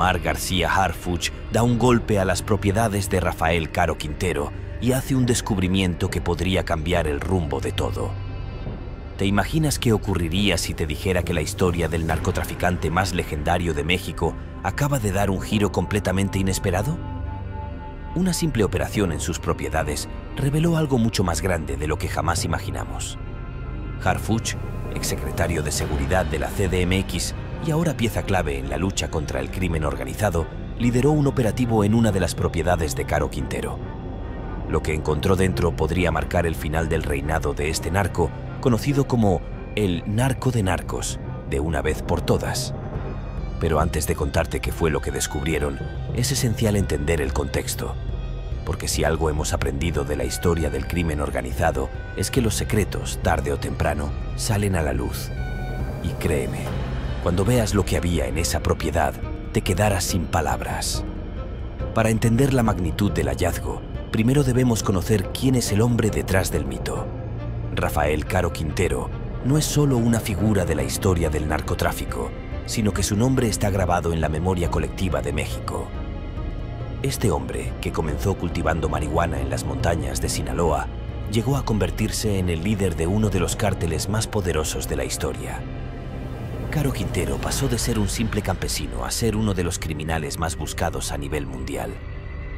Omar García Harfuch da un golpe a las propiedades de Rafael Caro Quintero y hace un descubrimiento que podría cambiar el rumbo de todo. ¿Te imaginas qué ocurriría si te dijera que la historia del narcotraficante más legendario de México acaba de dar un giro completamente inesperado? Una simple operación en sus propiedades reveló algo mucho más grande de lo que jamás imaginamos. Harfuch, exsecretario de Seguridad de la CDMX y ahora pieza clave en la lucha contra el crimen organizado, lideró un operativo en una de las propiedades de Caro Quintero. Lo que encontró dentro podría marcar el final del reinado de este narco, conocido como el narco de narcos, de una vez por todas. Pero antes de contarte qué fue lo que descubrieron, es esencial entender el contexto. Porque si algo hemos aprendido de la historia del crimen organizado, es que los secretos, tarde o temprano, salen a la luz. Y créeme, cuando veas lo que había en esa propiedad, te quedarás sin palabras. Para entender la magnitud del hallazgo, primero debemos conocer quién es el hombre detrás del mito. Rafael Caro Quintero no es solo una figura de la historia del narcotráfico, sino que su nombre está grabado en la memoria colectiva de México. Este hombre, que comenzó cultivando marihuana en las montañas de Sinaloa, llegó a convertirse en el líder de uno de los cárteles más poderosos de la historia. Caro Quintero pasó de ser un simple campesino a ser uno de los criminales más buscados a nivel mundial.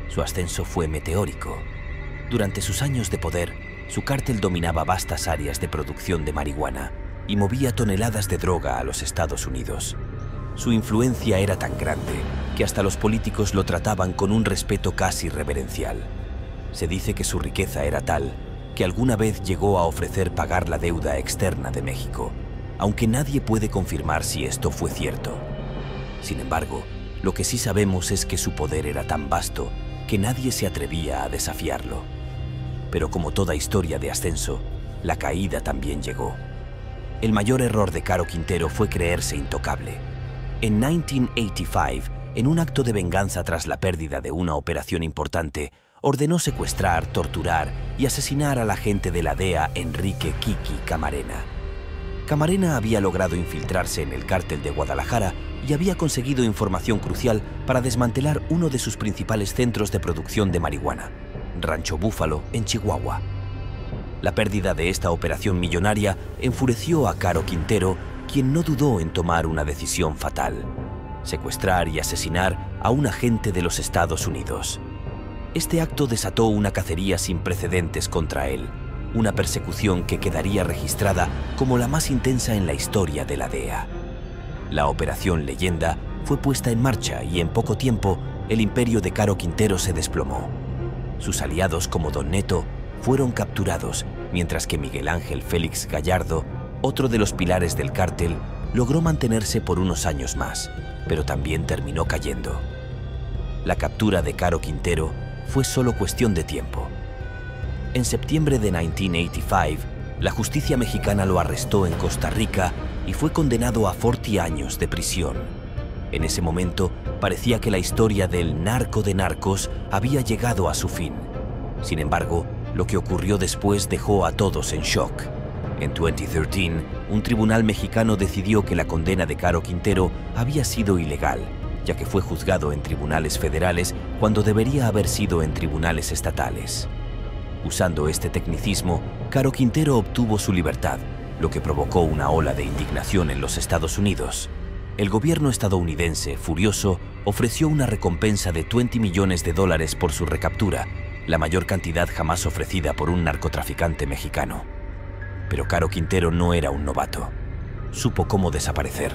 Su ascenso fue meteórico. Durante sus años de poder, su cártel dominaba vastas áreas de producción de marihuana y movía toneladas de droga a los Estados Unidos. Su influencia era tan grande que hasta los políticos lo trataban con un respeto casi reverencial. Se dice que su riqueza era tal que alguna vez llegó a ofrecer pagar la deuda externa de México, aunque nadie puede confirmar si esto fue cierto. Sin embargo, lo que sí sabemos es que su poder era tan vasto que nadie se atrevía a desafiarlo. Pero como toda historia de ascenso, la caída también llegó. El mayor error de Caro Quintero fue creerse intocable. En 1985, en un acto de venganza tras la pérdida de una operación importante, ordenó secuestrar, torturar y asesinar al agente de la DEA Enrique Kiki Camarena. Camarena había logrado infiltrarse en el cártel de Guadalajara y había conseguido información crucial para desmantelar uno de sus principales centros de producción de marihuana, Rancho Búfalo, en Chihuahua. La pérdida de esta operación millonaria enfureció a Caro Quintero, quien no dudó en tomar una decisión fatal: secuestrar y asesinar a un agente de los Estados Unidos. Este acto desató una cacería sin precedentes contra él, una persecución que quedaría registrada como la más intensa en la historia de la DEA. La Operación Leyenda fue puesta en marcha y en poco tiempo el imperio de Caro Quintero se desplomó. Sus aliados como Don Neto fueron capturados, mientras que Miguel Ángel Félix Gallardo, otro de los pilares del cártel, logró mantenerse por unos años más, pero también terminó cayendo. La captura de Caro Quintero fue solo cuestión de tiempo. En septiembre de 1985, la justicia mexicana lo arrestó en Costa Rica y fue condenado a 40 años de prisión. En ese momento, parecía que la historia del narco de narcos había llegado a su fin. Sin embargo, lo que ocurrió después dejó a todos en shock. En 2013, un tribunal mexicano decidió que la condena de Caro Quintero había sido ilegal, ya que fue juzgado en tribunales federales cuando debería haber sido en tribunales estatales. Usando este tecnicismo, Caro Quintero obtuvo su libertad, lo que provocó una ola de indignación en los Estados Unidos. El gobierno estadounidense, furioso, ofreció una recompensa de $20 millones por su recaptura, la mayor cantidad jamás ofrecida por un narcotraficante mexicano. Pero Caro Quintero no era un novato. Supo cómo desaparecer.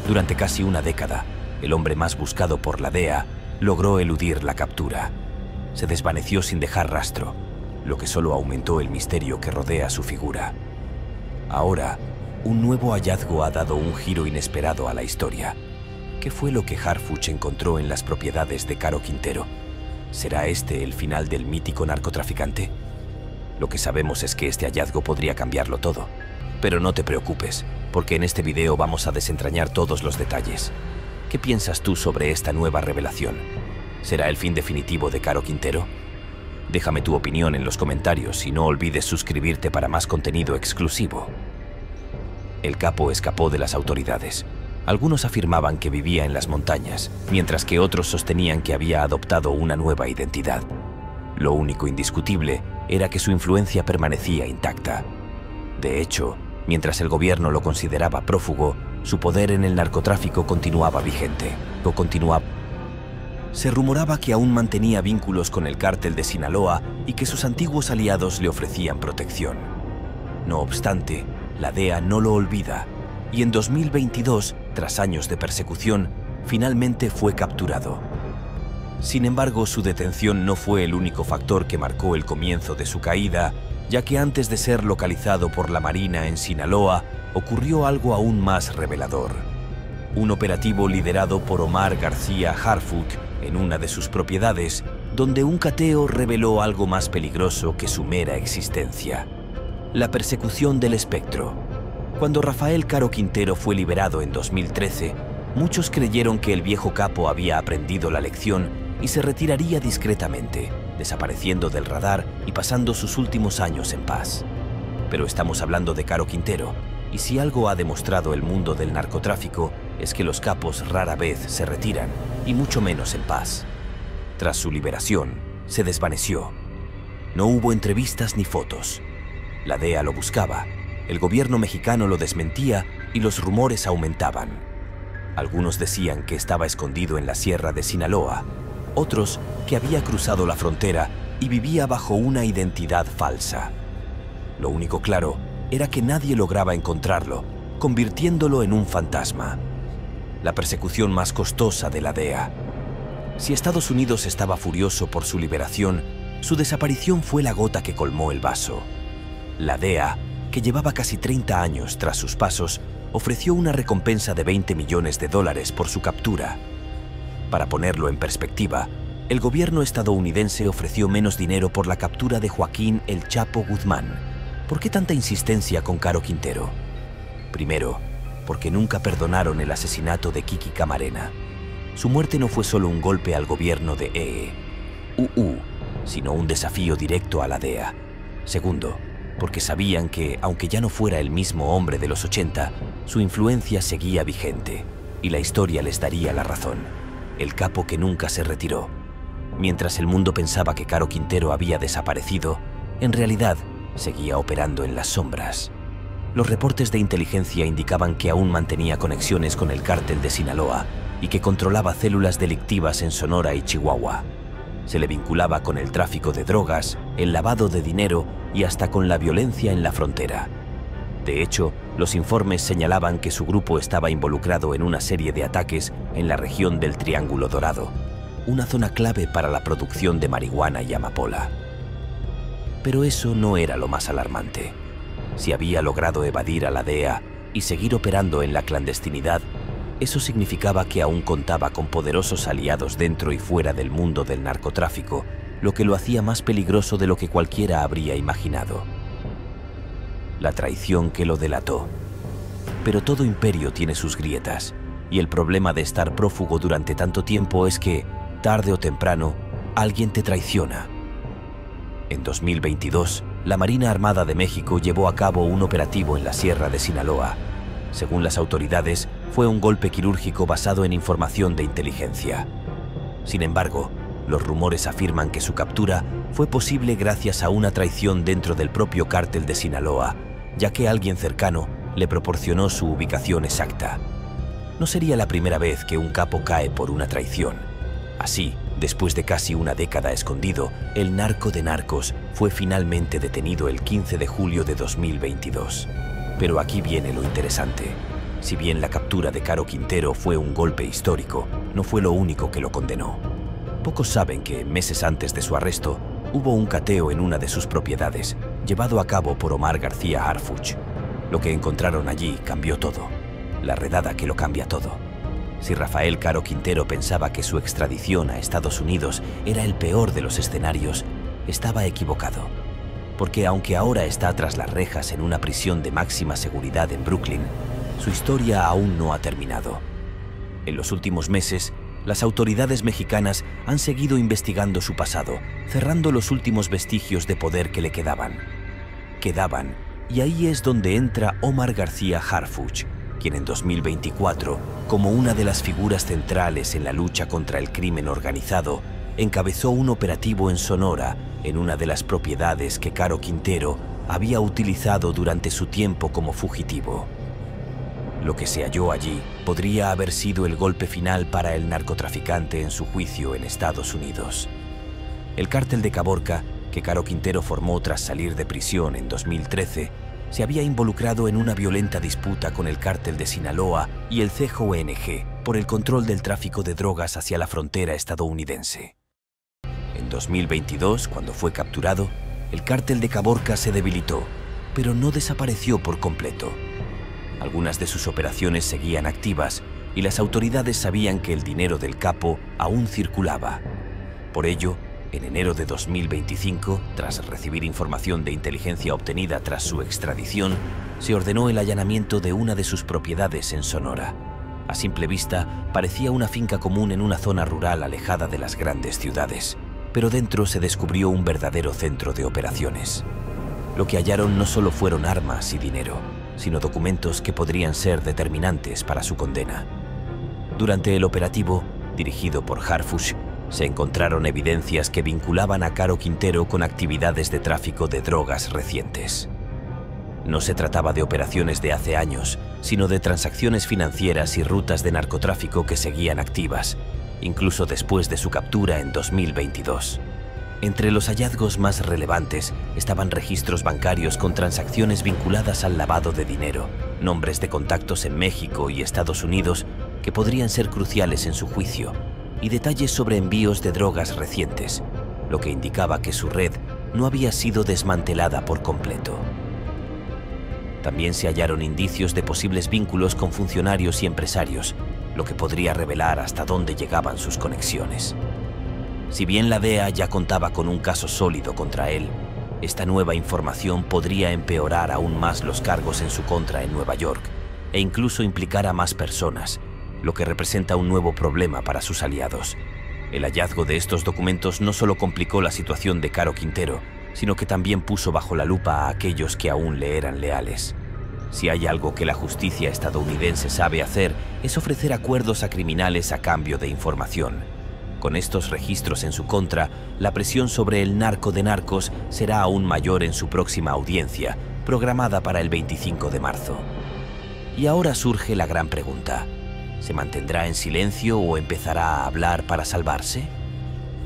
Durante casi una década, el hombre más buscado por la DEA logró eludir la captura. Se desvaneció sin dejar rastro, lo que solo aumentó el misterio que rodea su figura. Ahora, un nuevo hallazgo ha dado un giro inesperado a la historia. ¿Qué fue lo que Harfuch encontró en las propiedades de Caro Quintero? ¿Será este el final del mítico narcotraficante? Lo que sabemos es que este hallazgo podría cambiarlo todo. Pero no te preocupes, porque en este video vamos a desentrañar todos los detalles. ¿Qué piensas tú sobre esta nueva revelación? ¿Será el fin definitivo de Caro Quintero? Déjame tu opinión en los comentarios y no olvides suscribirte para más contenido exclusivo. El capo escapó de las autoridades. Algunos afirmaban que vivía en las montañas, mientras que otros sostenían que había adoptado una nueva identidad. Lo único indiscutible era que su influencia permanecía intacta. De hecho, mientras el gobierno lo consideraba prófugo, su poder en el narcotráfico continuaba vigente. Se rumoraba que aún mantenía vínculos con el cártel de Sinaloa y que sus antiguos aliados le ofrecían protección. No obstante, la DEA no lo olvida, y en 2022, tras años de persecución, finalmente fue capturado. Sin embargo, su detención no fue el único factor que marcó el comienzo de su caída, ya que antes de ser localizado por la Marina en Sinaloa, ocurrió algo aún más revelador. Un operativo liderado por Omar García Harfuch en una de sus propiedades, donde un cateo reveló algo más peligroso que su mera existencia: la persecución del espectro. Cuando Rafael Caro Quintero fue liberado en 2013, muchos creyeron que el viejo capo había aprendido la lección y se retiraría discretamente, desapareciendo del radar y pasando sus últimos años en paz. Pero estamos hablando de Caro Quintero, y si algo ha demostrado el mundo del narcotráfico es que los capos rara vez se retiran, y mucho menos en paz. Tras su liberación, se desvaneció. No hubo entrevistas ni fotos. La DEA lo buscaba, el gobierno mexicano lo desmentía y los rumores aumentaban. Algunos decían que estaba escondido en la sierra de Sinaloa, otros que había cruzado la frontera y vivía bajo una identidad falsa. Lo único claro era que nadie lograba encontrarlo, convirtiéndolo en un fantasma. La persecución más costosa de la DEA. Si Estados Unidos estaba furioso por su liberación, su desaparición fue la gota que colmó el vaso. La DEA, que llevaba casi 30 años tras sus pasos, ofreció una recompensa de $20 millones por su captura. Para ponerlo en perspectiva, el gobierno estadounidense ofreció menos dinero por la captura de Joaquín El Chapo Guzmán. ¿Por qué tanta insistencia con Caro Quintero? Primero, porque nunca perdonaron el asesinato de Kiki Camarena. Su muerte no fue solo un golpe al gobierno de sino un desafío directo a la DEA. Segundo, porque sabían que, aunque ya no fuera el mismo hombre de los 80, su influencia seguía vigente, y la historia les daría la razón. El capo que nunca se retiró. Mientras el mundo pensaba que Caro Quintero había desaparecido, en realidad seguía operando en las sombras. Los reportes de inteligencia indicaban que aún mantenía conexiones con el cártel de Sinaloa y que controlaba células delictivas en Sonora y Chihuahua. Se le vinculaba con el tráfico de drogas, el lavado de dinero y hasta con la violencia en la frontera. De hecho, los informes señalaban que su grupo estaba involucrado en una serie de ataques en la región del Triángulo Dorado, una zona clave para la producción de marihuana y amapola. Pero eso no era lo más alarmante. Si había logrado evadir a la DEA y seguir operando en la clandestinidad, eso significaba que aún contaba con poderosos aliados dentro y fuera del mundo del narcotráfico, lo que lo hacía más peligroso de lo que cualquiera habría imaginado. La traición que lo delató. Pero todo imperio tiene sus grietas, y el problema de estar prófugo durante tanto tiempo es que, tarde o temprano, alguien te traiciona. En 2022, la Marina Armada de México llevó a cabo un operativo en la sierra de Sinaloa. Según las autoridades, fue un golpe quirúrgico basado en información de inteligencia. Sin embargo, los rumores afirman que su captura fue posible gracias a una traición dentro del propio cártel de Sinaloa, ya que alguien cercano le proporcionó su ubicación exacta. No sería la primera vez que un capo cae por una traición. Así, después de casi una década escondido, el narco de narcos fue finalmente detenido el 15 de julio de 2022. Pero aquí viene lo interesante. Si bien la captura de Caro Quintero fue un golpe histórico, no fue lo único que lo condenó. Pocos saben que, meses antes de su arresto, hubo un cateo en una de sus propiedades, llevado a cabo por Omar García Harfuch. Lo que encontraron allí cambió todo. La redada que lo cambia todo. Si Rafael Caro Quintero pensaba que su extradición a Estados Unidos era el peor de los escenarios, estaba equivocado. Porque aunque ahora está tras las rejas en una prisión de máxima seguridad en Brooklyn, su historia aún no ha terminado. En los últimos meses, las autoridades mexicanas han seguido investigando su pasado, cerrando los últimos vestigios de poder que le quedaban. Y ahí es donde entra Omar García Harfuch, quien en 2024, como una de las figuras centrales en la lucha contra el crimen organizado, encabezó un operativo en Sonora, en una de las propiedades que Caro Quintero había utilizado durante su tiempo como fugitivo. Lo que se halló allí podría haber sido el golpe final para el narcotraficante en su juicio en Estados Unidos. El cártel de Caborca, que Caro Quintero formó tras salir de prisión en 2013, se había involucrado en una violenta disputa con el cártel de Sinaloa y el CJNG por el control del tráfico de drogas hacia la frontera estadounidense. En 2022, cuando fue capturado, el cártel de Caborca se debilitó, pero no desapareció por completo. Algunas de sus operaciones seguían activas y las autoridades sabían que el dinero del capo aún circulaba. Por ello, en enero de 2025, tras recibir información de inteligencia obtenida tras su extradición, se ordenó el allanamiento de una de sus propiedades en Sonora. A simple vista, parecía una finca común en una zona rural alejada de las grandes ciudades, pero dentro se descubrió un verdadero centro de operaciones. Lo que hallaron no solo fueron armas y dinero, sino documentos que podrían ser determinantes para su condena. Durante el operativo, dirigido por Harfuch, se encontraron evidencias que vinculaban a Caro Quintero con actividades de tráfico de drogas recientes. No se trataba de operaciones de hace años, sino de transacciones financieras y rutas de narcotráfico que seguían activas, incluso después de su captura en 2022. Entre los hallazgos más relevantes estaban registros bancarios con transacciones vinculadas al lavado de dinero, nombres de contactos en México y Estados Unidos que podrían ser cruciales en su juicio, y detalles sobre envíos de drogas recientes, lo que indicaba que su red no había sido desmantelada por completo. También se hallaron indicios de posibles vínculos con funcionarios y empresarios, lo que podría revelar hasta dónde llegaban sus conexiones. Si bien la DEA ya contaba con un caso sólido contra él, esta nueva información podría empeorar aún más los cargos en su contra en Nueva York e incluso implicar a más personas, lo que representa un nuevo problema para sus aliados. El hallazgo de estos documentos no solo complicó la situación de Caro Quintero, sino que también puso bajo la lupa a aquellos que aún le eran leales. Si hay algo que la justicia estadounidense sabe hacer, es ofrecer acuerdos a criminales a cambio de información. Con estos registros en su contra, la presión sobre el narco de narcos será aún mayor en su próxima audiencia, programada para el 25 de marzo. Y ahora surge la gran pregunta: ¿se mantendrá en silencio o empezará a hablar para salvarse?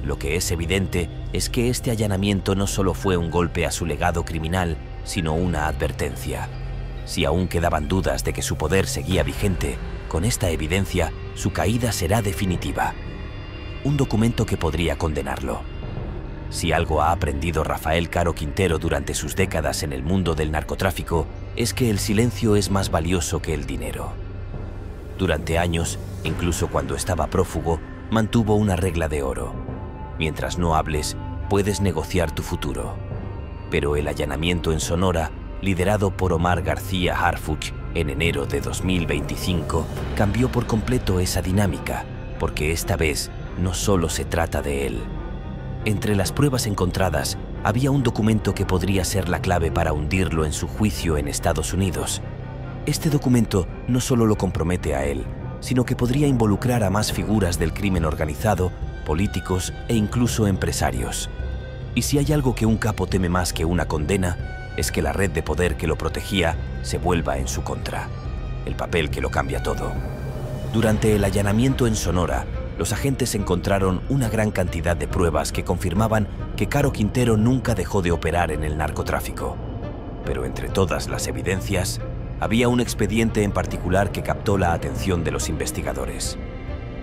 Lo que es evidente es que este allanamiento no solo fue un golpe a su legado criminal, sino una advertencia. Si aún quedaban dudas de que su poder seguía vigente, con esta evidencia, su caída será definitiva. Un documento que podría condenarlo. Si algo ha aprendido Rafael Caro Quintero durante sus décadas en el mundo del narcotráfico, es que el silencio es más valioso que el dinero. Durante años, incluso cuando estaba prófugo, mantuvo una regla de oro: mientras no hables, puedes negociar tu futuro. Pero el allanamiento en Sonora, liderado por Omar García Harfuch en enero de 2025, cambió por completo esa dinámica, porque esta vez no solo se trata de él. Entre las pruebas encontradas, había un documento que podría ser la clave para hundirlo en su juicio en Estados Unidos. Este documento no solo lo compromete a él, sino que podría involucrar a más figuras del crimen organizado, políticos e incluso empresarios. Y si hay algo que un capo teme más que una condena, es que la red de poder que lo protegía se vuelva en su contra. El papel que lo cambia todo. Durante el allanamiento en Sonora, los agentes encontraron una gran cantidad de pruebas que confirmaban que Caro Quintero nunca dejó de operar en el narcotráfico. Pero entre todas las evidencias, había un expediente en particular que captó la atención de los investigadores.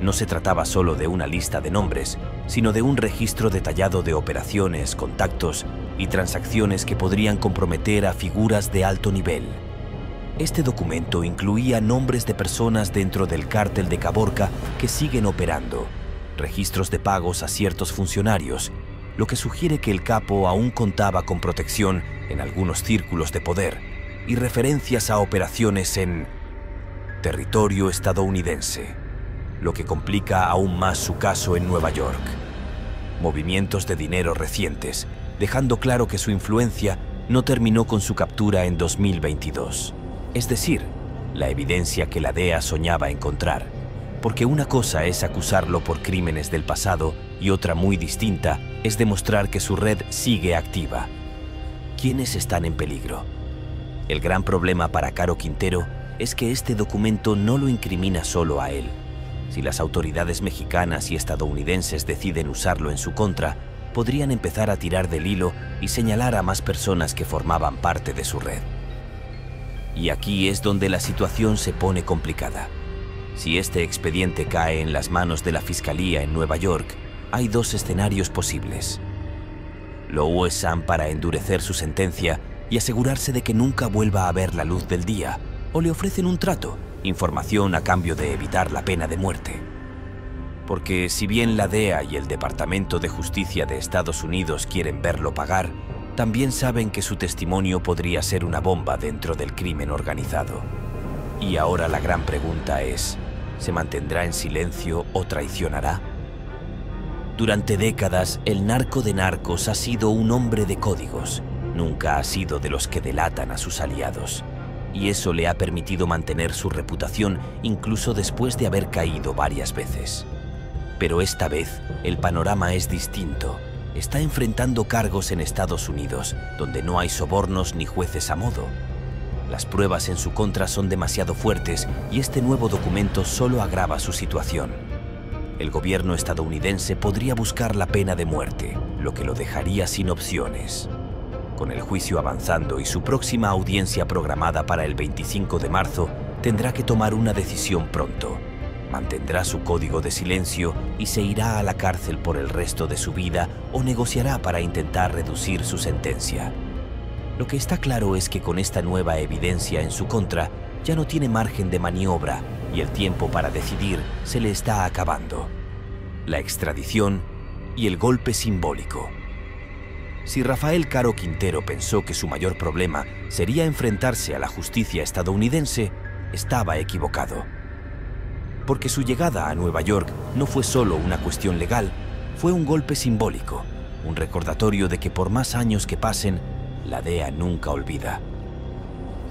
No se trataba solo de una lista de nombres, sino de un registro detallado de operaciones, contactos y transacciones que podrían comprometer a figuras de alto nivel. Este documento incluía nombres de personas dentro del cártel de Caborca que siguen operando, registros de pagos a ciertos funcionarios, lo que sugiere que el capo aún contaba con protección en algunos círculos de poder, y referencias a operaciones en territorio estadounidense, lo que complica aún más su caso en Nueva York. Movimientos de dinero recientes, dejando claro que su influencia no terminó con su captura en 2022. Es decir, la evidencia que la DEA soñaba encontrar. Porque una cosa es acusarlo por crímenes del pasado y otra muy distinta es demostrar que su red sigue activa. ¿Quiénes están en peligro? El gran problema para Caro Quintero es que este documento no lo incrimina solo a él. Si las autoridades mexicanas y estadounidenses deciden usarlo en su contra, podrían empezar a tirar del hilo y señalar a más personas que formaban parte de su red. Y aquí es donde la situación se pone complicada. Si este expediente cae en las manos de la Fiscalía en Nueva York, hay dos escenarios posibles. Lo usan para endurecer su sentencia y asegurarse de que nunca vuelva a ver la luz del día, o le ofrecen un trato, información a cambio de evitar la pena de muerte. Porque si bien la DEA y el Departamento de Justicia de Estados Unidos quieren verlo pagar, también saben que su testimonio podría ser una bomba dentro del crimen organizado. Y ahora la gran pregunta es, ¿se mantendrá en silencio o traicionará? Durante décadas, el narco de narcos ha sido un hombre de códigos. Nunca ha sido de los que delatan a sus aliados. Y eso le ha permitido mantener su reputación incluso después de haber caído varias veces. Pero esta vez, el panorama es distinto. Está enfrentando cargos en Estados Unidos, donde no hay sobornos ni jueces a modo. Las pruebas en su contra son demasiado fuertes y este nuevo documento solo agrava su situación. El gobierno estadounidense podría buscar la pena de muerte, lo que lo dejaría sin opciones. Con el juicio avanzando y su próxima audiencia programada para el 25 de marzo, tendrá que tomar una decisión pronto. Mantendrá su código de silencio y se irá a la cárcel por el resto de su vida o negociará para intentar reducir su sentencia. Lo que está claro es que con esta nueva evidencia en su contra, ya no tiene margen de maniobra y el tiempo para decidir se le está acabando. La extradición y el golpe simbólico. Si Rafael Caro Quintero pensó que su mayor problema sería enfrentarse a la justicia estadounidense, estaba equivocado. Porque su llegada a Nueva York no fue solo una cuestión legal, fue un golpe simbólico, un recordatorio de que por más años que pasen, la DEA nunca olvida.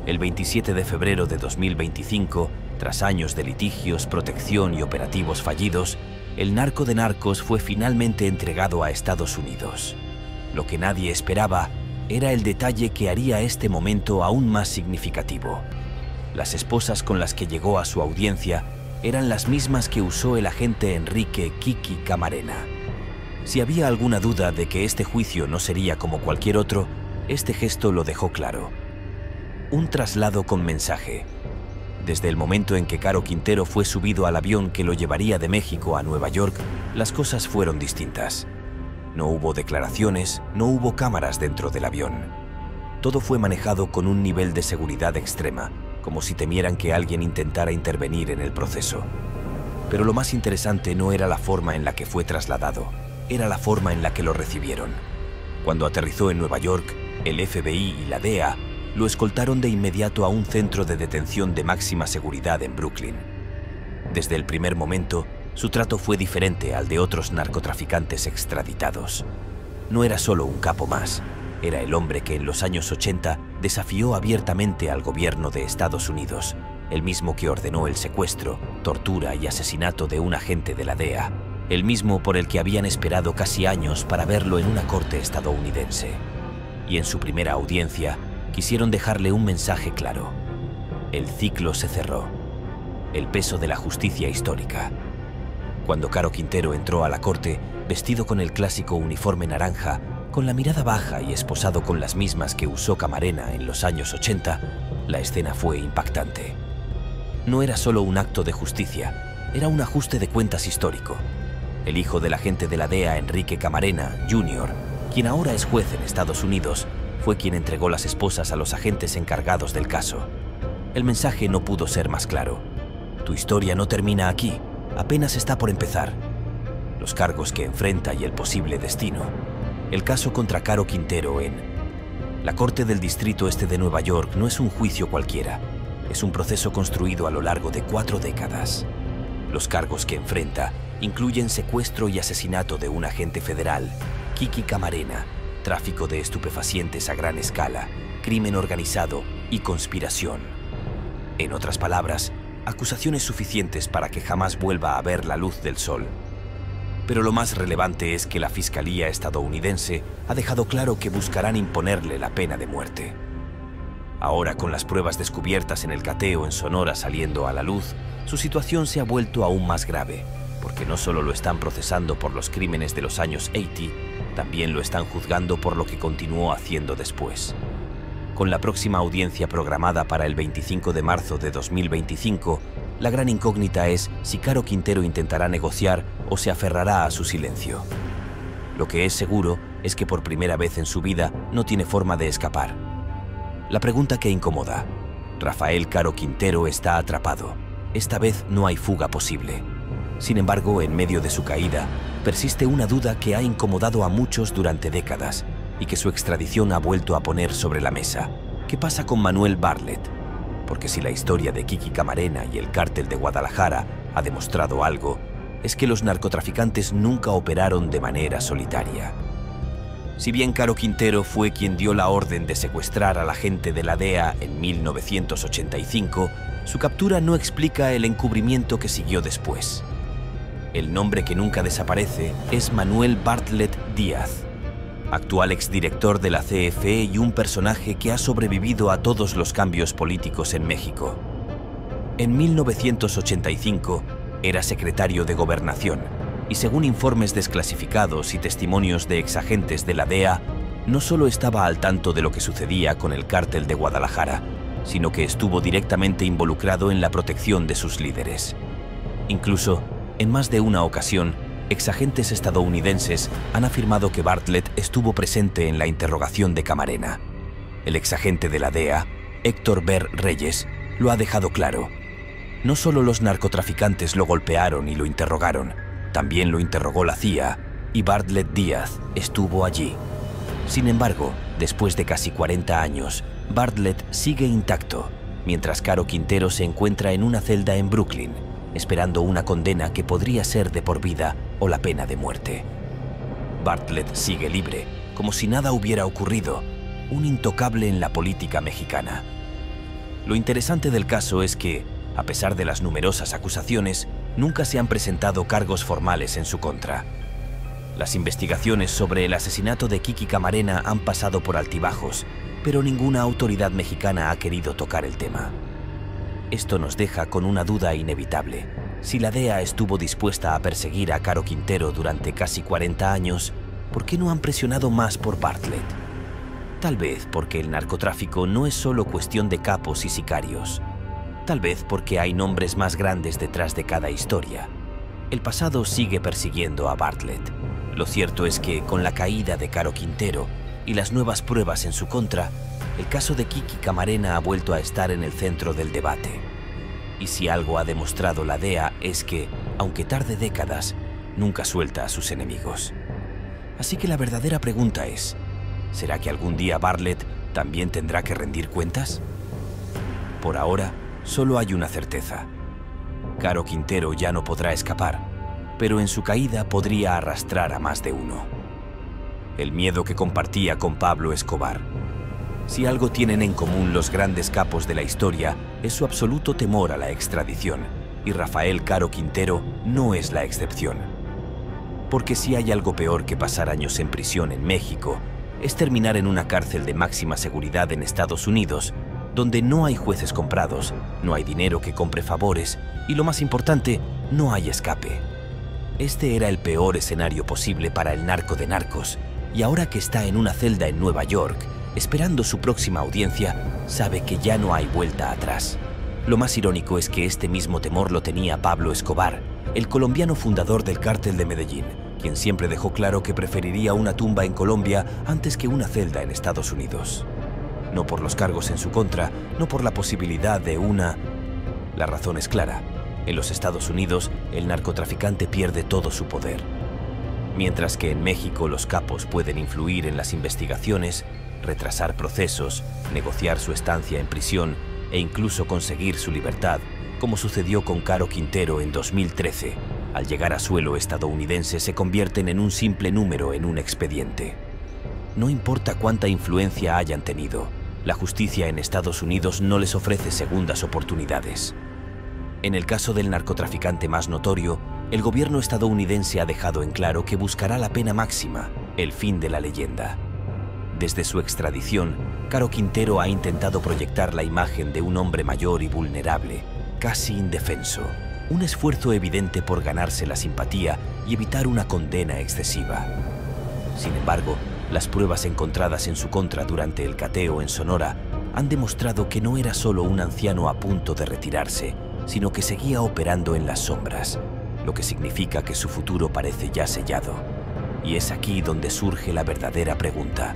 El 27 de febrero de 2025, tras años de litigios, protección y operativos fallidos, el narco de narcos fue finalmente entregado a Estados Unidos. Lo que nadie esperaba era el detalle que haría este momento aún más significativo. Las esposas con las que llegó a su audiencia eran las mismas que usó el agente Enrique Kiki Camarena. Si había alguna duda de que este juicio no sería como cualquier otro, este gesto lo dejó claro. Un traslado con mensaje. Desde el momento en que Caro Quintero fue subido al avión que lo llevaría de México a Nueva York, las cosas fueron distintas. No hubo declaraciones, no hubo cámaras dentro del avión. Todo fue manejado con un nivel de seguridad extrema, como si temieran que alguien intentara intervenir en el proceso. Pero lo más interesante no era la forma en la que fue trasladado, era la forma en la que lo recibieron. Cuando aterrizó en Nueva York, el FBI y la DEA lo escoltaron de inmediato a un centro de detención de máxima seguridad en Brooklyn. Desde el primer momento, su trato fue diferente al de otros narcotraficantes extraditados. No era solo un capo más, era el hombre que en los años 80 desafió abiertamente al gobierno de Estados Unidos, el mismo que ordenó el secuestro, tortura y asesinato de un agente de la DEA, el mismo por el que habían esperado casi años para verlo en una corte estadounidense. Y en su primera audiencia, quisieron dejarle un mensaje claro. El ciclo se cerró. El peso de la justicia histórica. Cuando Caro Quintero entró a la corte, vestido con el clásico uniforme naranja, con la mirada baja y esposado con las mismas que usó Camarena en los años 80, la escena fue impactante. No era solo un acto de justicia, era un ajuste de cuentas histórico. El hijo del agente de la DEA, Enrique Camarena, Jr., quien ahora es juez en Estados Unidos, fue quien entregó las esposas a los agentes encargados del caso. El mensaje no pudo ser más claro. Tu historia no termina aquí. Apenas está por empezar. Los cargos que enfrenta y el posible destino. El caso contra Caro Quintero en la Corte del Distrito Este de Nueva York no es un juicio cualquiera. Es un proceso construido a lo largo de 4 décadas. Los cargos que enfrenta incluyen secuestro y asesinato de un agente federal, Kiki Camarena, tráfico de estupefacientes a gran escala, crimen organizado y conspiración. En otras palabras, acusaciones suficientes para que jamás vuelva a ver la luz del sol. Pero lo más relevante es que la Fiscalía estadounidense ha dejado claro que buscarán imponerle la pena de muerte. Ahora, con las pruebas descubiertas en el cateo en Sonora saliendo a la luz, su situación se ha vuelto aún más grave, porque no solo lo están procesando por los crímenes de los años 80, también lo están juzgando por lo que continuó haciendo después. Con la próxima audiencia programada para el 25 de marzo de 2025, la gran incógnita es si Caro Quintero intentará negociar o se aferrará a su silencio. Lo que es seguro es que por primera vez en su vida no tiene forma de escapar. La pregunta que incomoda: Rafael Caro Quintero está atrapado. Esta vez no hay fuga posible. Sin embargo, en medio de su caída, persiste una duda que ha incomodado a muchos durante décadas y que su extradición ha vuelto a poner sobre la mesa. ¿Qué pasa con Manuel Bartlett? Porque si la historia de Kiki Camarena y el cártel de Guadalajara ha demostrado algo, es que los narcotraficantes nunca operaron de manera solitaria. Si bien Caro Quintero fue quien dio la orden de secuestrar a la gente de la DEA en 1985, su captura no explica el encubrimiento que siguió después. El nombre que nunca desaparece es Manuel Bartlett Díaz, actual exdirector de la CFE y un personaje que ha sobrevivido a todos los cambios políticos en México. En 1985 era secretario de Gobernación y, según informes desclasificados y testimonios de exagentes de la DEA, no solo estaba al tanto de lo que sucedía con el cártel de Guadalajara, sino que estuvo directamente involucrado en la protección de sus líderes. Incluso, en más de una ocasión, exagentes estadounidenses han afirmado que Bartlett estuvo presente en la interrogación de Camarena. El exagente de la DEA, Héctor Ver Reyes, lo ha dejado claro. No solo los narcotraficantes lo golpearon y lo interrogaron, también lo interrogó la CIA, y Bartlett Díaz estuvo allí. Sin embargo, después de casi 40 años, Bartlett sigue intacto, mientras Caro Quintero se encuentra en una celda en Brooklyn, esperando una condena que podría ser de por vida o la pena de muerte. Bartlett sigue libre, como si nada hubiera ocurrido, un intocable en la política mexicana. Lo interesante del caso es que, a pesar de las numerosas acusaciones, nunca se han presentado cargos formales en su contra. Las investigaciones sobre el asesinato de Kiki Camarena han pasado por altibajos, pero ninguna autoridad mexicana ha querido tocar el tema. Esto nos deja con una duda inevitable. Si la DEA estuvo dispuesta a perseguir a Caro Quintero durante casi 40 años, ¿por qué no han presionado más por Bartlett? Tal vez porque el narcotráfico no es solo cuestión de capos y sicarios. Tal vez porque hay nombres más grandes detrás de cada historia. El pasado sigue persiguiendo a Bartlett. Lo cierto es que, con la caída de Caro Quintero y las nuevas pruebas en su contra, el caso de Kiki Camarena ha vuelto a estar en el centro del debate. Y si algo ha demostrado la DEA es que, aunque tarde décadas, nunca suelta a sus enemigos. Así que la verdadera pregunta es, ¿será que algún día Bartlett también tendrá que rendir cuentas? Por ahora, solo hay una certeza. Caro Quintero ya no podrá escapar, pero en su caída podría arrastrar a más de uno. El miedo que compartía con Pablo Escobar. Si algo tienen en común los grandes capos de la historia, es su absoluto temor a la extradición, y Rafael Caro Quintero no es la excepción. Porque si hay algo peor que pasar años en prisión en México, es terminar en una cárcel de máxima seguridad en Estados Unidos, donde no hay jueces comprados, no hay dinero que compre favores, y lo más importante, no hay escape. Este era el peor escenario posible para el narco de narcos, y ahora que está en una celda en Nueva York, esperando su próxima audiencia, sabe que ya no hay vuelta atrás. Lo más irónico es que este mismo temor lo tenía Pablo Escobar, el colombiano fundador del cártel de Medellín, quien siempre dejó claro que preferiría una tumba en Colombia antes que una celda en Estados Unidos. No por los cargos en su contra, no por la posibilidad de una... La razón es clara. En los Estados Unidos, el narcotraficante pierde todo su poder. Mientras que en México los capos pueden influir en las investigaciones, retrasar procesos, negociar su estancia en prisión e incluso conseguir su libertad, como sucedió con Caro Quintero en 2013. Al llegar a suelo estadounidense se convierten en un simple número en un expediente. No importa cuánta influencia hayan tenido, La justicia en Estados Unidos no les ofrece segundas oportunidades. En el caso del narcotraficante más notorio, el gobierno estadounidense ha dejado en claro que buscará la pena máxima, el fin de la leyenda. Desde su extradición, Caro Quintero ha intentado proyectar la imagen de un hombre mayor y vulnerable, casi indefenso, un esfuerzo evidente por ganarse la simpatía y evitar una condena excesiva. Sin embargo, las pruebas encontradas en su contra durante el cateo en Sonora han demostrado que no era solo un anciano a punto de retirarse, sino que seguía operando en las sombras, lo que significa que su futuro parece ya sellado. Y es aquí donde surge la verdadera pregunta.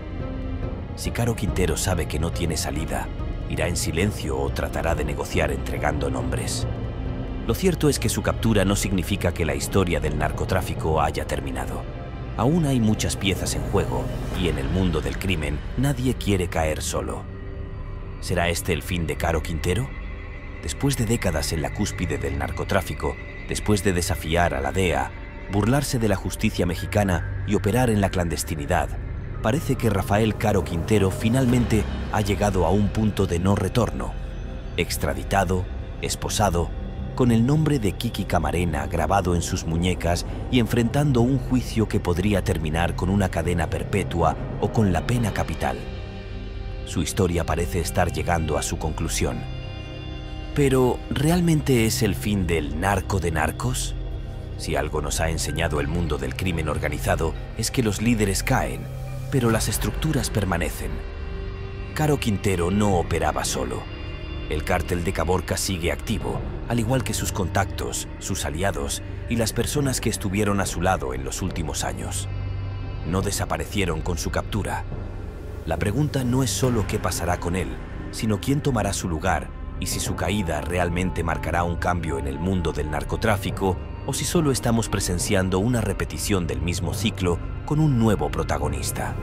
Si Caro Quintero sabe que no tiene salida, ¿irá en silencio o tratará de negociar entregando nombres? Lo cierto es que su captura no significa que la historia del narcotráfico haya terminado. Aún hay muchas piezas en juego y en el mundo del crimen nadie quiere caer solo. ¿Será este el fin de Caro Quintero? Después de décadas en la cúspide del narcotráfico, después de desafiar a la DEA, burlarse de la justicia mexicana y operar en la clandestinidad, parece que Rafael Caro Quintero finalmente ha llegado a un punto de no retorno. Extraditado, esposado, con el nombre de Kiki Camarena grabado en sus muñecas y enfrentando un juicio que podría terminar con una cadena perpetua o con la pena capital. Su historia parece estar llegando a su conclusión. Pero, ¿realmente es el fin del narco de narcos? Si algo nos ha enseñado el mundo del crimen organizado es que los líderes caen, pero las estructuras permanecen. Caro Quintero no operaba solo. El cártel de Caborca sigue activo, al igual que sus contactos, sus aliados y las personas que estuvieron a su lado en los últimos años. No desaparecieron con su captura. La pregunta no es solo qué pasará con él, sino quién tomará su lugar y si su caída realmente marcará un cambio en el mundo del narcotráfico o si solo estamos presenciando una repetición del mismo ciclo con un nuevo protagonista.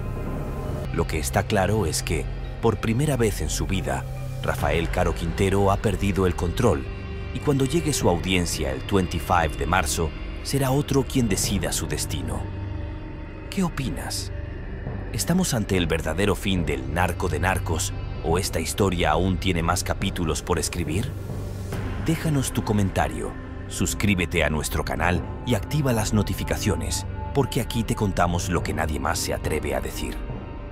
Lo que está claro es que, por primera vez en su vida, Rafael Caro Quintero ha perdido el control y cuando llegue su audiencia el 25 de marzo, será otro quien decida su destino. ¿Qué opinas? ¿Estamos ante el verdadero fin del narco de narcos o esta historia aún tiene más capítulos por escribir? Déjanos tu comentario, suscríbete a nuestro canal y activa las notificaciones, porque aquí te contamos lo que nadie más se atreve a decir.